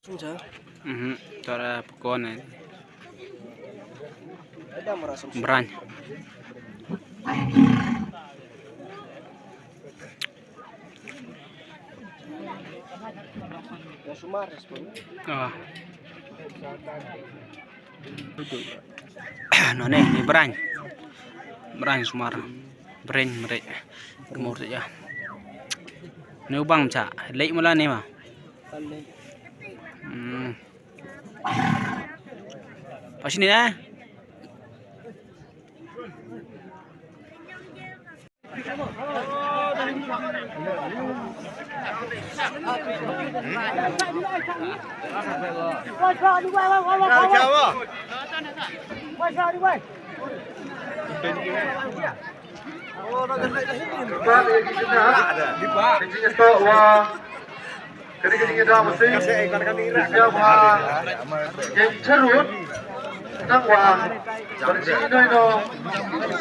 Tara pokoknya berani. Nó này thì berani sumar brain mereka umur saja. Nếu băng chả lấy một lần này mà. Ở sini ya. Kadang-kadang dah mesti siap yang cerut nang wang bersih no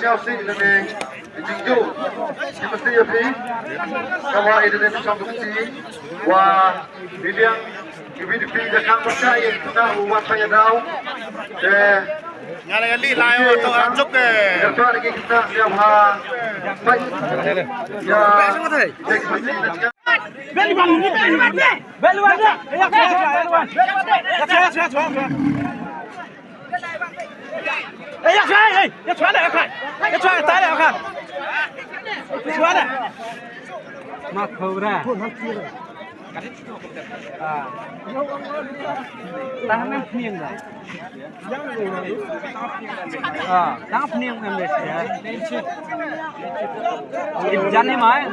siap sih dengan jinju mesti api kawa itu dengan contoh sih wah bilang ibu di pinggir kang percaya kita umat saya tahu Nyala kali layo to anjuk ke. Depan lagi kita siap baik ya Beluan. Tangan pening dah. Tangan pening memang ya. Jangan mai.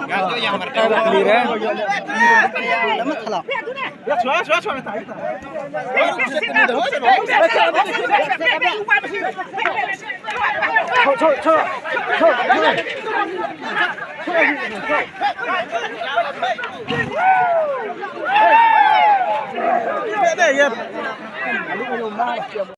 Ganto yang mereka clear. Ya, cuaca.